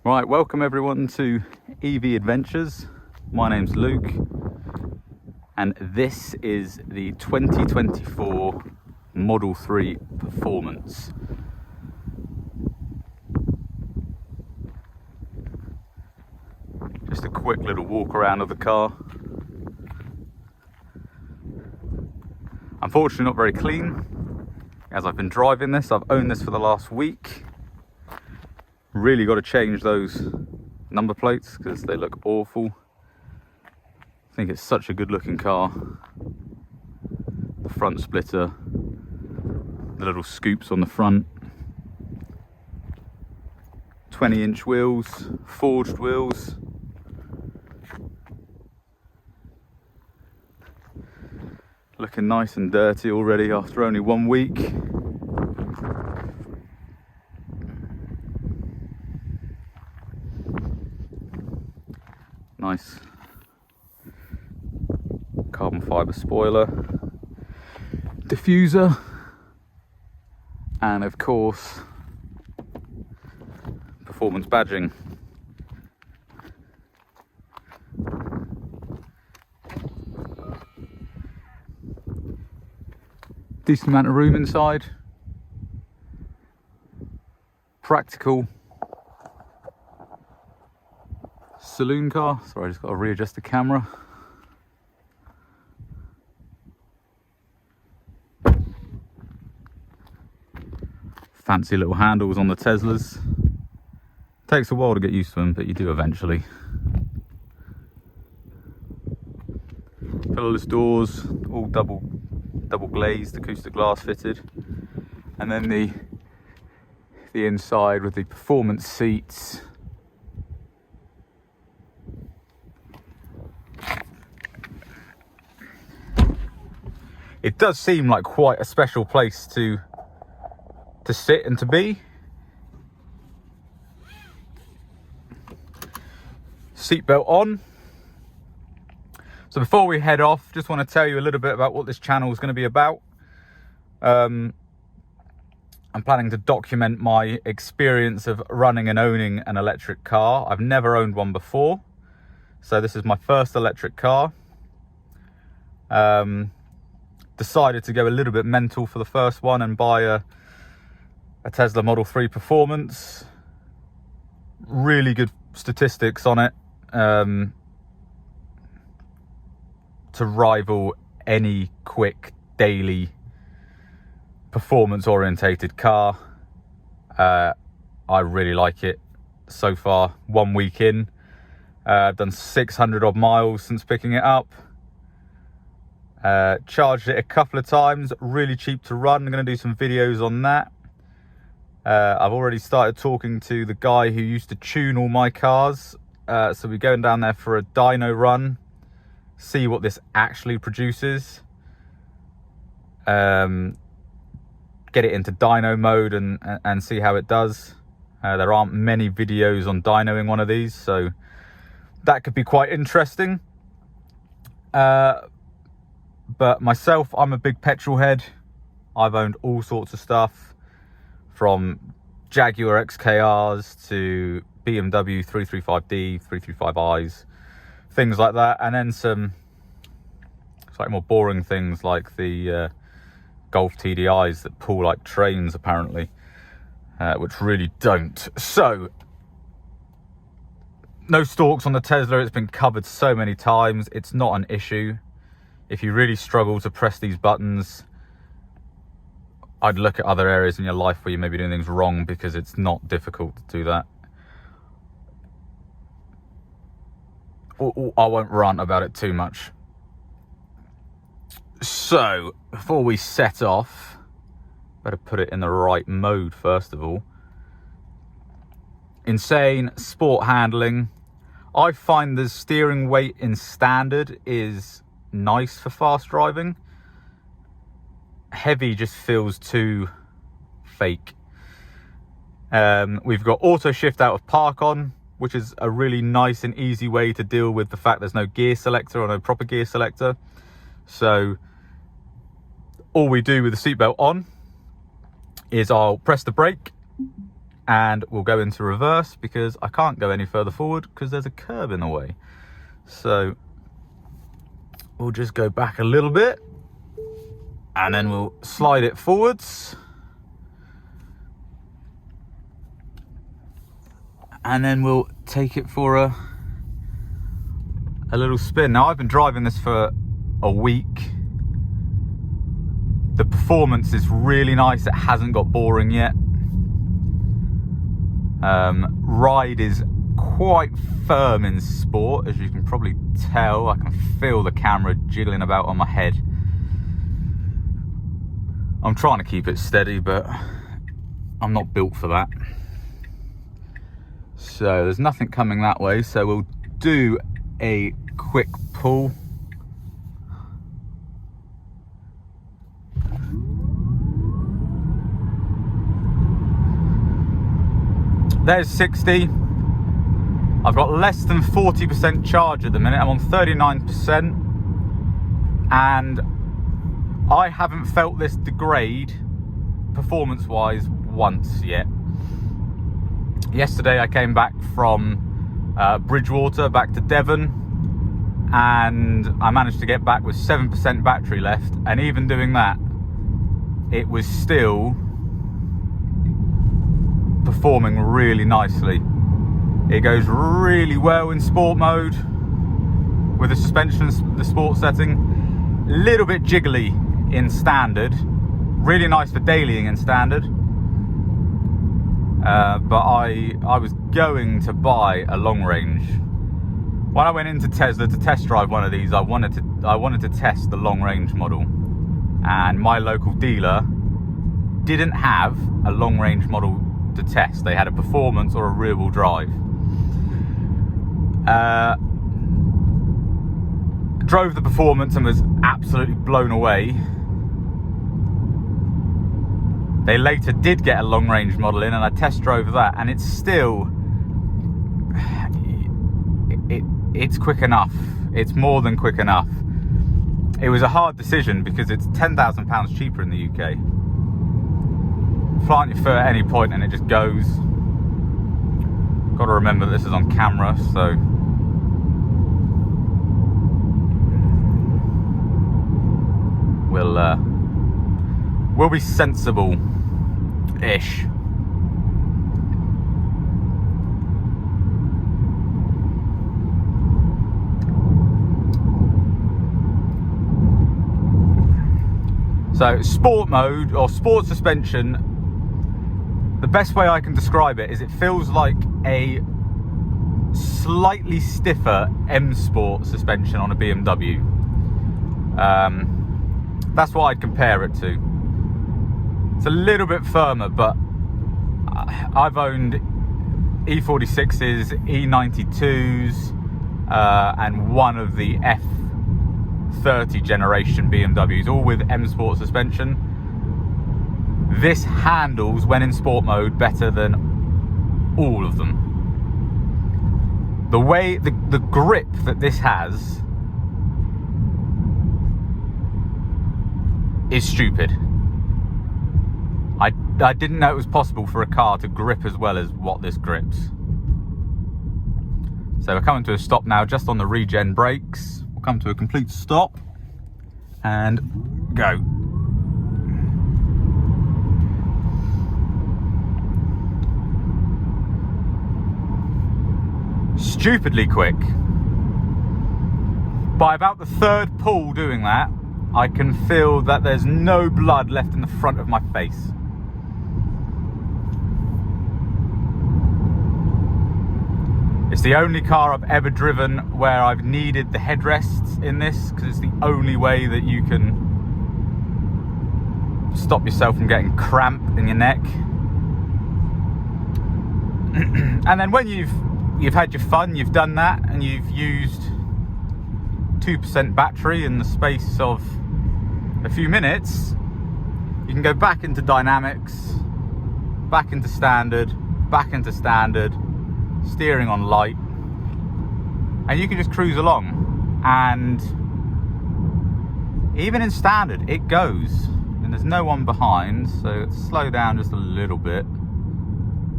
Right, welcome everyone to EV Adventures. My name's Luke, and this is the 2024 Model 3 Performance. Just a quick little walk around of the car. Unfortunately not very clean, as I've been driving this. I've owned this for the last week. Really got to change those number plates because they look awful. I think it's such a good looking car. The front splitter, the little scoops on the front, 20-inch wheels, forged wheels. Looking nice and dirty already after only 1 week. Nice carbon fibre spoiler, diffuser, and of course performance badging. Decent amount of room inside, practical saloon car. Sorry, I just got to readjust the camera. Fancy little handles on the Teslas. Takes a while to get used to them, but you do eventually. Pillarless doors, all double glazed, acoustic glass fitted, and then the inside with the performance seats. It does seem like quite a special place to sit and to be. Seatbelt on. So before we head off, just want to tell you a little bit about what this channel is going to be about. I'm planning to document my experience of running and owning an electric car. I've never owned one before, so this is my first electric car. Decided to go a little bit mental for the first one and buy a Tesla Model 3 Performance. Really good statistics on it, to rival any quick daily performance orientated car. I really like it so far. 1 week in, I've done 600 odd miles since picking it up. Charged it a couple of times, really cheap to run. I'm going to do some videos on that. I've already started talking to the guy who used to tune all my cars, so we're going down there for a dyno run, see what this actually produces, get it into dyno mode and see how it does. There aren't many videos on dynoing one of these, so that could be quite interesting. But myself, I'm a big petrol head. I've owned all sorts of stuff, from Jaguar XKRs to BMW 335D, 335Is, things like that. And then some slightly more boring things like the Golf TDIs that pull like trains, apparently, which really don't. So, no stalks on the Tesla. It's been covered so many times. It's not an issue. If you really struggle to press these buttons, I'd look at other areas in your life where you may be doing things wrong, because it's not difficult to do that. I won't rant about it too much. So, before we set off, better put it in the right mode first of all. Insane sport handling. I find the steering weight in standard is nice for fast driving. Heavy just feels too fake. We've got auto shift out of park on, which is a really nice and easy way to deal with the fact there's no gear selector or no proper gear selector. So all we do with the seatbelt on is I'll press the brake and we'll go into reverse because I can't go any further forward because there's a curb in the way. So we'll just go back a little bit and then we'll slide it forwards. And then we'll take it for a little spin. Now, I've been driving this for a week. The performance is really nice. It hasn't got boring yet. Ride is quite firm in sport, as you can probably tell. I can feel the camera jiggling about on my head. I'm trying to keep it steady, but I'm not built for that. So there's nothing coming that way, so we'll do a quick pull. There's 60. I've got less than 40% charge at the minute. I'm on 39%, and I haven't felt this degrade performance-wise once yet. Yesterday I came back from Bridgewater back to Devon, and I managed to get back with 7% battery left, and even doing that, it was still performing really nicely. It goes really well in sport mode with the suspension, the sport setting. A little bit jiggly in standard, really nice for dailying in standard. But I was going to buy a long range. When I went into Tesla to test drive one of these, I wanted to test the long range model, and my local dealer didn't have a long range model to test. They had a performance or a rear wheel drive. Drove the performance and was absolutely blown away. They later did get a long range model in, and I test drove that, and it's still, it's quick enough. It's more than quick enough. It was a hard decision because it's £10,000 cheaper in the UK. Plant your foot at any point and it just goes. Got to remember that this is on camera, so we'll be sensible-ish. So sport mode or sport suspension, the best way I can describe it is it feels like a slightly stiffer M Sport suspension on a BMW. That's what I'd compare it to. It's a little bit firmer, but I've owned E46s, E92s, and one of the F30 generation BMWs, all with M Sport suspension. This handles, when in sport mode, better than all of them. The way, the grip that this has is stupid. I didn't know it was possible for a car to grip as well as what this grips. So we're coming to a stop now, just on the regen brakes. We'll come to a complete stop and go. Stupidly quick. By about the third pull doing that, I can feel that there's no blood left in the front of my face. It's the only car I've ever driven where I've needed the headrests in this, because it's the only way that you can stop yourself from getting cramp in your neck. And then when you've had your fun, you've done that, and you've used 2% battery in the space of a few minutes, you can go back into dynamics, back into standard, steering on light, and you can just cruise along. And even in standard, it goes, and there's no one behind, so slow down just a little bit.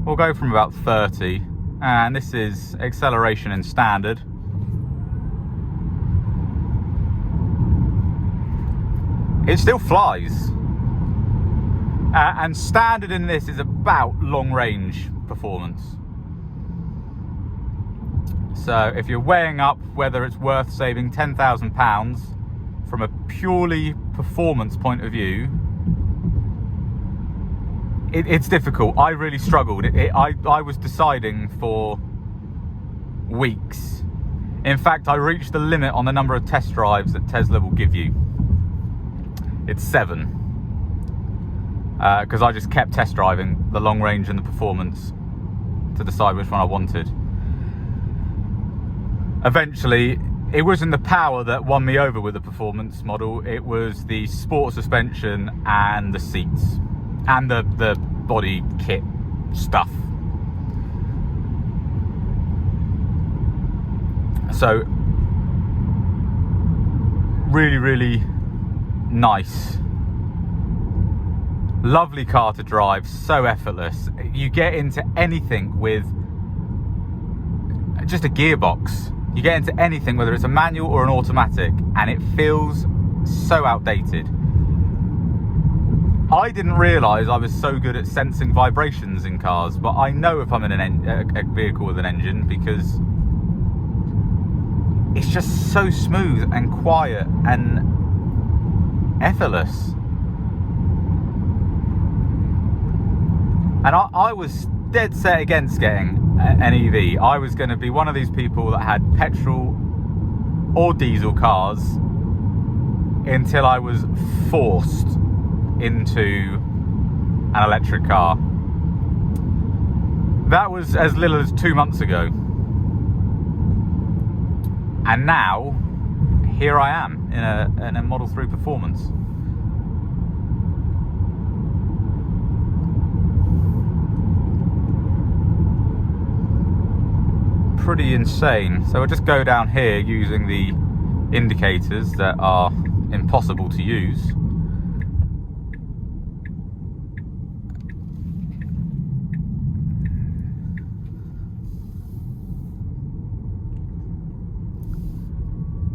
we'll go from about 30, and this is acceleration in standard. It still flies. And standard in this is about long range performance. So if you're weighing up whether it's worth saving £10,000 from a purely performance point of view, it's difficult. I really struggled. I was deciding for weeks. In fact, I reached the limit on the number of test drives that Tesla will give you. It's 7. Because I just kept test driving the long range and the performance to decide which one I wanted. Eventually, it wasn't the power that won me over with the performance model, it was the sport suspension and the seats and the body kit stuff. So really, really nice. Lovely car to drive, so effortless. You get into anything with just a gearbox. You get into anything, whether it's a manual or an automatic, and it feels so outdated. I didn't realise I was so good at sensing vibrations in cars, but I know if I'm in a vehicle with an engine, because it's just so smooth and quiet and effortless. And I was dead set against getting an EV. I was going to be one of these people that had petrol or diesel cars until I was forced into an electric car. That was as little as 2 months ago. And now, here I am in a Model 3 Performance. Pretty insane. So we'll just go down here using the indicators that are impossible to use.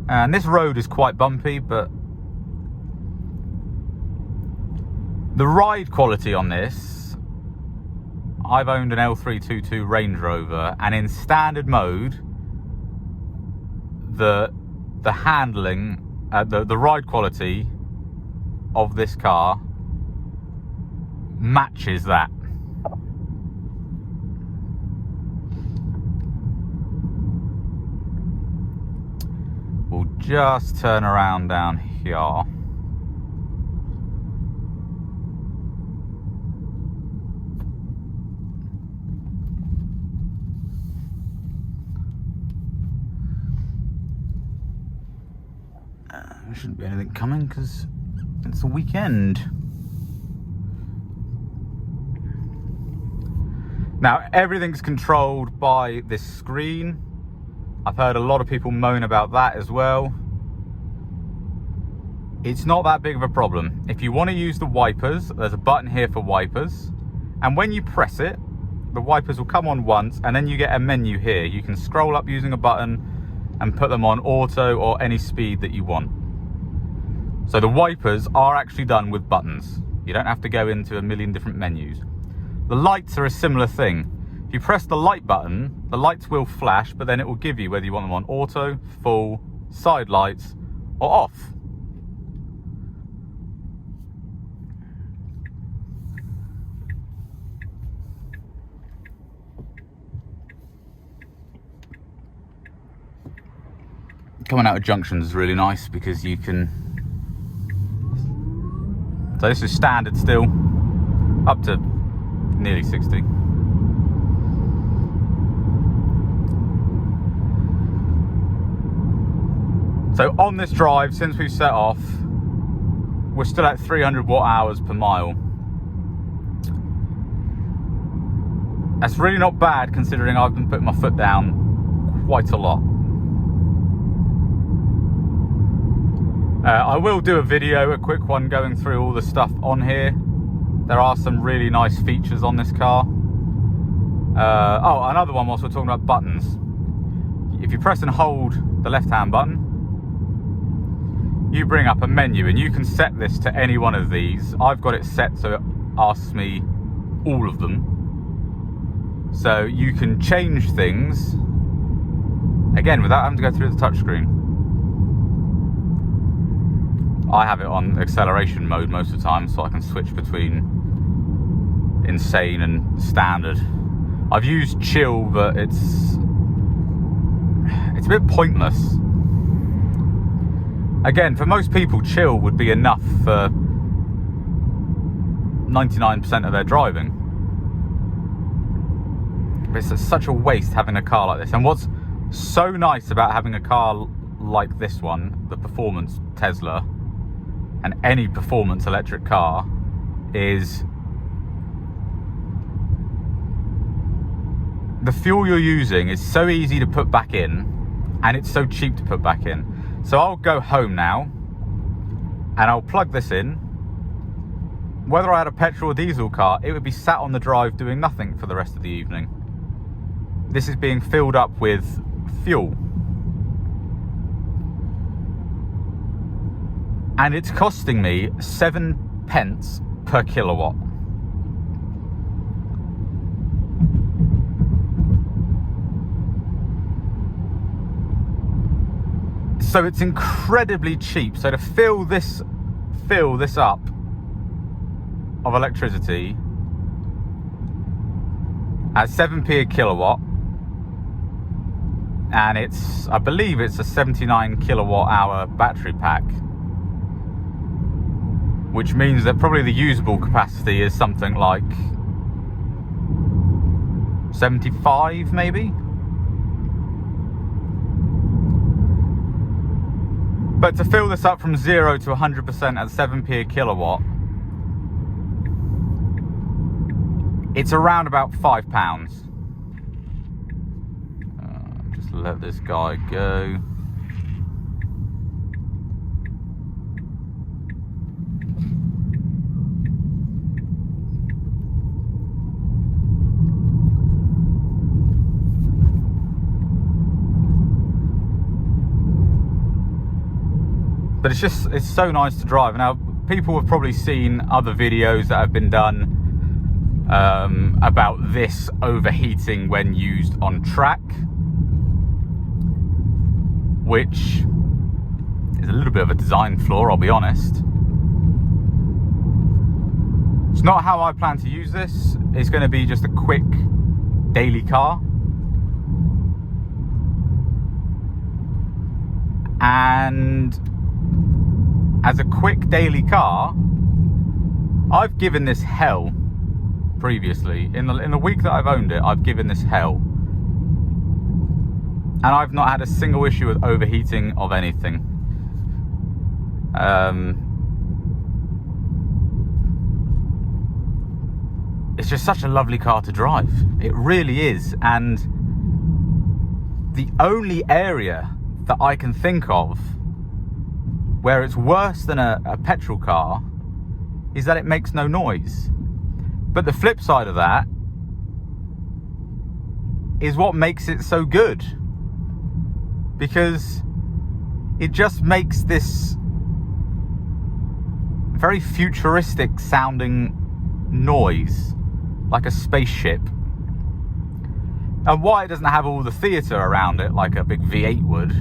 And this road is quite bumpy, but the ride quality on this, I've owned an L322 Range Rover, and in standard mode, the handling, the ride quality of this car matches that. We'll just turn around down here. There shouldn't be anything coming because it's the weekend. Now everything's controlled by this screen. I've heard a lot of people moan about that as well. It's not that big of a problem. If you want to use the wipers, there's a button here for wipers, and when you press it, the wipers will come on once, and then you get a menu here. You can scroll up using a button and put them on auto or any speed that you want. So the wipers are actually done with buttons. You don't have to go into a million different menus. The lights are a similar thing. If you press the light button, the lights will flash, but then it will give you whether you want them on auto, full, side lights, or off. Coming out of junctions is really nice because you can... So this is standard still, up to nearly 60. So on this drive, since we've set off, we're still at 300 watt hours per mile. That's really not bad considering I've been putting my foot down quite a lot. I will do a video, a quick one, going through all the stuff on here. There are some really nice features on this car. Oh, another one whilst we're talking about buttons. If you press and hold the left-hand button, you bring up a menu, and you can set this to any one of these. I've got it set so it asks me all of them. So you can change things, again, without having to go through the touchscreen. I have it on acceleration mode most of the time, so I can switch between insane and standard. I've used chill, but it's a bit pointless. Again, for most people, chill would be enough for 99% of their driving. But it's such a waste having a car like this. And what's so nice about having a car like this one, the Performance Tesla, and any performance electric car, is the fuel you're using is so easy to put back in, and it's so cheap to put back in. So I'll go home now and I'll plug this in. Whether I had a petrol or diesel car, it would be sat on the drive doing nothing for the rest of the evening. This is being filled up with fuel. And it's costing me 7 pence per kilowatt. So it's incredibly cheap. So to fill this up of electricity at 7p a kilowatt, and I believe it's a 79 kilowatt hour battery pack, which means that probably the usable capacity is something like 75 maybe. But to fill this up from 0 to 100% at 7p a kilowatt, it's around about £5. Just let this guy go. But it's so nice to drive. Now, people have probably seen other videos that have been done about this overheating when used on track, which is a little bit of a design flaw, I'll be honest. It's not how I plan to use this. It's going to be just a quick daily car. And as a quick daily car, I've given this hell previously. In the week that I've owned it, I've given this hell. And I've not had a single issue with overheating of anything. It's just such a lovely car to drive. It really is. And the only area that I can think of where it's worse than a petrol car is that it makes no noise. But the flip side of that is what makes it so good, because it just makes this very futuristic sounding noise, like a spaceship. And why it doesn't have all the theatre around it like a big V8 would,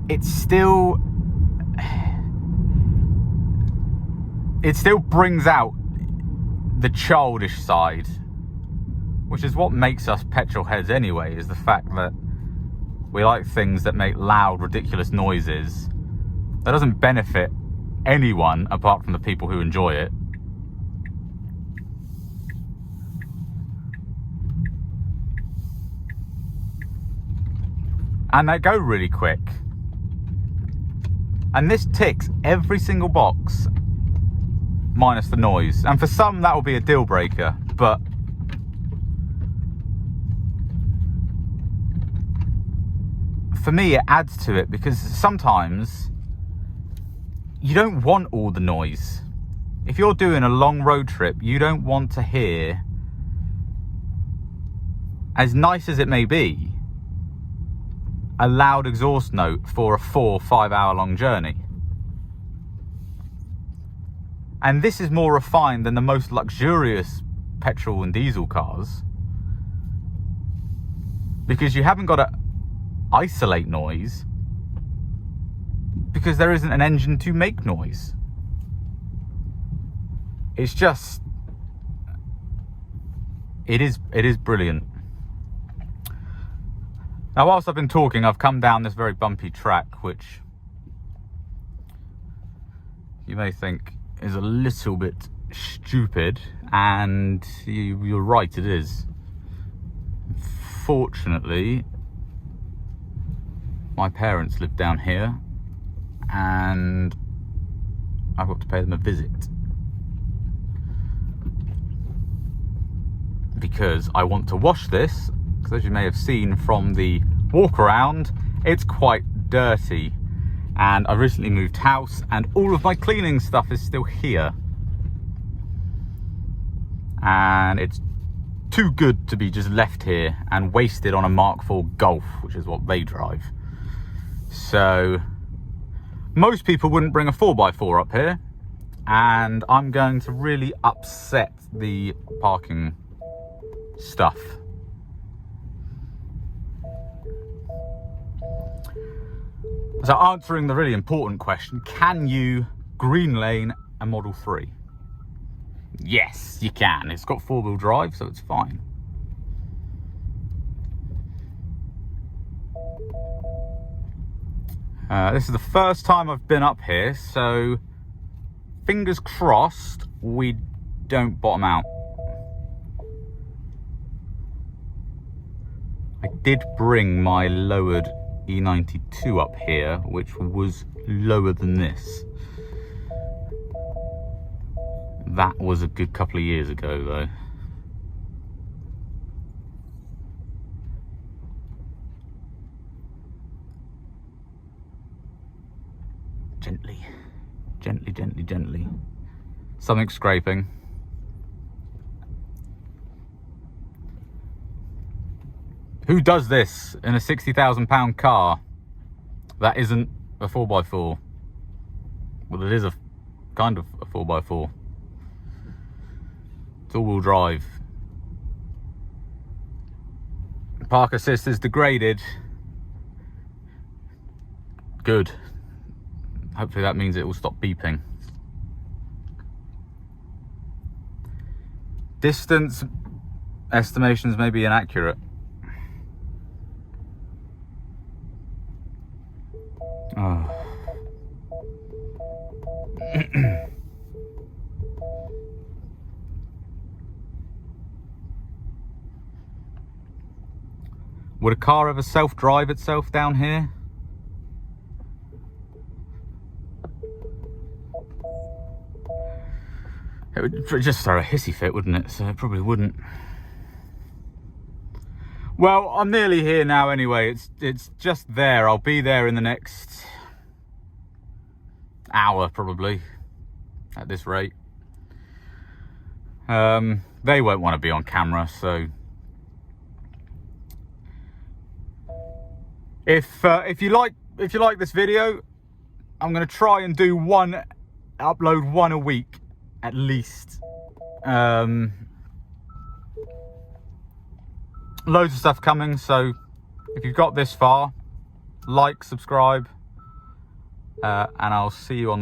it still brings out the childish side, which is what makes us petrol heads anyway, is the fact that we like things that make loud, ridiculous noises that doesn't benefit anyone apart from the people who enjoy it. And they go really quick. And this ticks every single box minus the noise. And for some that will be a deal breaker, but for me it adds to it, because sometimes you don't want all the noise. if you're doing a long road trip, you don't want to hear, as nice as it may be, a loud exhaust note for a 4-5 hour long journey. And this is more refined than the most luxurious petrol and diesel cars, because you haven't got to isolate noise, because there isn't an engine to make noise. It's just, it is brilliant. Now, whilst I've been talking, I've come down this very bumpy track, which you may think is a little bit stupid, and you're right, it is. Fortunately, my parents live down here, and I've got to pay them a visit, because I want to wash this, because as you may have seen from the walk around, it's quite dirty, and I've recently moved house and all of my cleaning stuff is still here, and it's too good to be just left here and wasted on a Mark IV Golf, which is what they drive. So most people wouldn't bring a 4x4 up here, and I'm going to really upset the parking stuff. So, answering the really important question, can you green lane a Model 3? Yes, you can. It's got 4-wheel drive, so it's fine. This is the first time I've been up here, so fingers crossed we don't bottom out. I did bring my lowered E92 up here, which was lower than this. That was a good couple of years ago, though. Gently, gently, gently, gently. Something scraping. Who does this in a £60,000 car that isn't a 4x4? Well, it is a kind of a 4x4. It's all-wheel drive. Park assist is degraded. Good. Hopefully that means it will stop beeping. Distance estimations may be inaccurate. Oh. Would a car ever self-drive itself down here? It would just throw a hissy fit, wouldn't it? So it probably wouldn't. Well, I'm nearly here now anyway. It's just there. I'll be there in the next hour, probably, at this rate. They won't want to be on camera, so if you like this video, I'm going to try and do upload one a week at least. Loads of stuff coming, so if you've got this far, like, subscribe, and I'll see you on the next